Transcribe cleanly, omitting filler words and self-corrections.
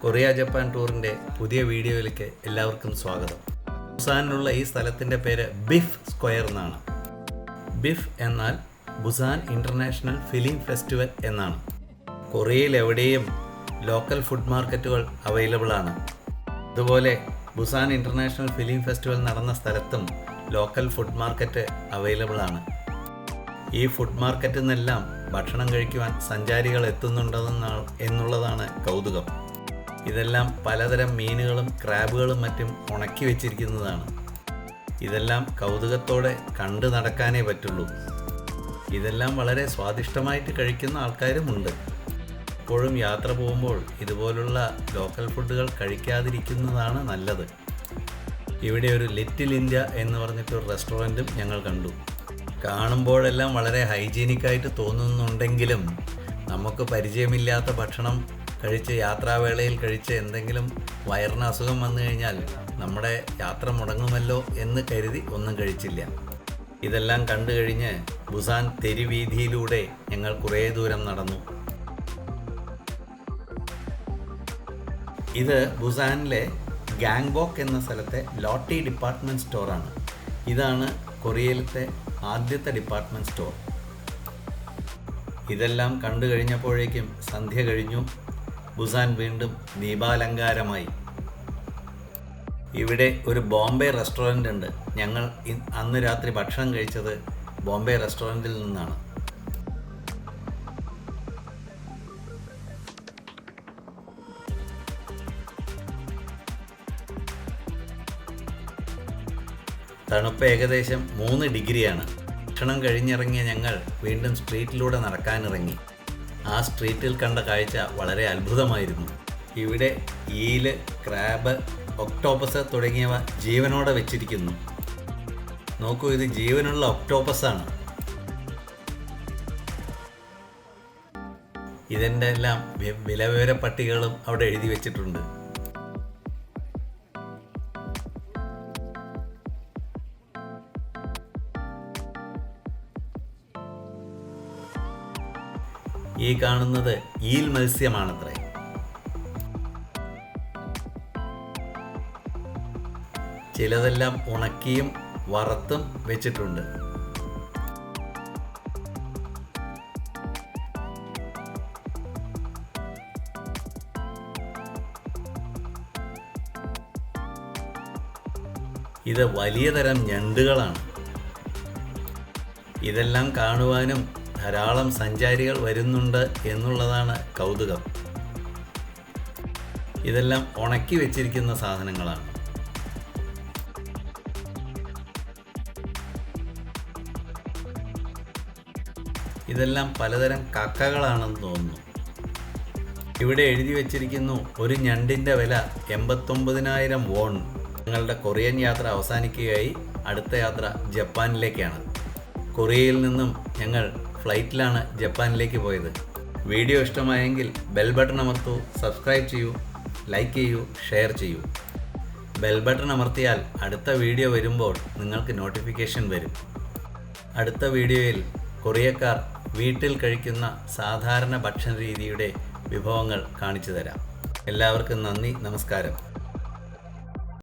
Korea Japan ടൂറിൻ്റെ പുതിയ വീഡിയോയിലേക്ക് എല്ലാവർക്കും സ്വാഗതം. ബുസാനിലുള്ള ഈ സ്ഥലത്തിൻ്റെ പേര് ബിഫ് സ്ക്വയർ എന്നാണ്. ബിഫ് എന്നാൽ ബുസാൻ ഇൻ്റർനാഷണൽ ഫിലിം ഫെസ്റ്റിവൽ എന്നാണ്. കൊറിയയിൽ എവിടെയും ലോക്കൽ ഫുഡ് മാർക്കറ്റുകൾ അവൈലബിൾ ആണ്. അതുപോലെ ബുസാൻ ഇൻ്റർനാഷണൽ ഫിലിം ഫെസ്റ്റിവൽ നടന്ന സ്ഥലത്തും ലോക്കൽ ഫുഡ് മാർക്കറ്റ് അവൈലബിൾ ആണ്. ഈ ഫുഡ് മാർക്കറ്റിൽ നിന്നെല്ലാം ഭക്ഷണം കഴിക്കുവാൻ സഞ്ചാരികൾ എന്നുള്ളതാണ് കൗതുകം. ഇതെല്ലാം പലതരം മീനുകളും ക്രാബുകളും മറ്റും ഉണക്കി വെച്ചിരിക്കുന്നതാണ്. ഇതെല്ലാം കൗതുകത്തോടെ കണ്ടു നടക്കാനേ പറ്റുള്ളൂ. ഇതെല്ലാം വളരെ സ്വാദിഷ്ടമായിട്ട് കഴിക്കുന്ന ആൾക്കാരുമുണ്ട്. എപ്പോഴും യാത്ര പോകുമ്പോൾ ഇതുപോലുള്ള ലോക്കൽ ഫുഡുകൾ കഴിക്കാതിരിക്കുന്നതാണ് നല്ലത്. ഇവിടെ ഒരു ലിറ്റിൽ ഇന്ത്യ എന്ന് പറഞ്ഞിട്ടൊരു റെസ്റ്റോറൻറ്റും ഞങ്ങൾ കണ്ടു. കാണുമ്പോഴെല്ലാം വളരെ ഹൈജീനിക്കായിട്ട് തോന്നുന്നുണ്ടെങ്കിലും നമുക്ക് പരിചയമില്ലാത്ത ഭക്ഷണം കഴിച്ച് യാത്രാവേളയിൽ കഴിച്ച് എന്തെങ്കിലും വയറിന് അസുഖം വന്നു കഴിഞ്ഞാൽ നമ്മുടെ യാത്ര മുടങ്ങുമല്ലോ എന്ന് കരുതി ഒന്നും കഴിച്ചില്ല. ഇതെല്ലാം കണ്ടു കഴിഞ്ഞ് ബുസാൻ തെരുവീഥിയിലൂടെ ഞങ്ങൾ കുറേ ദൂരം നടന്നു. ഇത് ബുസാനിലെ ഗാങ്ബോക്ക് എന്ന സ്ഥലത്തെ ലോട്ടി ഡിപ്പാർട്ട്മെൻറ്റ് സ്റ്റോറാണ്. ഇതാണ് കൊറിയയിലത്തെ ആദ്യത്തെ ഡിപ്പാർട്ട്മെൻറ്റ് സ്റ്റോർ. ഇതെല്ലാം കണ്ടു കഴിഞ്ഞപ്പോഴേക്കും സന്ധ്യ കഴിഞ്ഞു. ബുസാൻ വീണ്ടും ദീപാലങ്കാരമായി. ഇവിടെ ഒരു ബോംബെ റെസ്റ്റോറൻ്റ് ഉണ്ട്. ഞങ്ങൾ അന്ന് രാത്രി ഭക്ഷണം കഴിച്ചത് ബോംബെ റെസ്റ്റോറൻറ്റിൽ നിന്നാണ്. തണുപ്പ് ഏകദേശം 3 ഡിഗ്രിയാണ്. ഭക്ഷണം കഴിഞ്ഞിറങ്ങിയ ഞങ്ങൾ വീണ്ടും സ്ട്രീറ്റിലൂടെ നടക്കാനിറങ്ങി. ആ സ്ട്രീറ്റിൽ കണ്ട കാഴ്ച വളരെ അത്ഭുതമായിരുന്നു. ഇവിടെ ഈല്, ക്രാബ്, ഒക്ടോപ്പസ് തുടങ്ങിയവ ജീവനോടെ വെച്ചിരിക്കുന്നു. നോക്കൂ, ഇത് ജീവനുള്ള ഒക്ടോപ്പസാണ്. ഇതിൻ്റെ എല്ലാം വിലവിവര പട്ടികകളും അവിടെ എഴുതി വെച്ചിട്ടുണ്ട്. ഈ കാണുന്നത് ഈൽ മത്സ്യമാണത്രേ. ചിലതെല്ലാം ഉണക്കിയും വറുത്തും വെച്ചിട്ടുണ്ട്. ഇത് വലിയ തരം ഞണ്ടുകളാണ്. ഇതെല്ലാം കാണുവാനും ധാരാളം സഞ്ചാരികൾ വരുന്നുണ്ട് എന്നുള്ളതാണ് കൗതുകം. ഇതെല്ലാം ഉണക്കി വെച്ചിരിക്കുന്ന സാധനങ്ങളാണ്. ഇതെല്ലാം പലതരം കക്കകളാണെന്ന് തോന്നുന്നു. ഇവിടെ എഴുതി വെച്ചിരിക്കുന്നു, ഒരു ഞണ്ടിൻ്റെ വില 89,000 വോൺ. ഞങ്ങളുടെ കൊറിയൻ യാത്ര അവസാനിക്കുകയായി. അടുത്ത യാത്ര ജപ്പാനിലേക്കാണ്. കൊറിയയിൽ നിന്നും ഞങ്ങൾ ഫ്ലൈറ്റിലാണ് ജപ്പാനിലേക്ക് പോയത്. വീഡിയോ ഇഷ്ടമായെങ്കിൽ ബെൽ ബട്ടൺ അമർത്തൂ, സബ്സ്ക്രൈബ് ചെയ്യൂ, ലൈക്ക് ചെയ്യൂ, ഷെയർ ചെയ്യൂ. ബെൽ ബട്ടൺ അമർത്തിയാൽ അടുത്ത വീഡിയോ വരുമ്പോൾ നിങ്ങൾക്ക് നോട്ടിഫിക്കേഷൻ വരും. അടുത്ത വീഡിയോയിൽ കൊറിയക്കാർ വീട്ടിൽ കഴിക്കുന്ന സാധാരണ ഭക്ഷണ രീതിയുടെ വിഭവങ്ങൾ കാണിച്ചു തരാം. എല്ലാവർക്കും നന്ദി, നമസ്കാരം.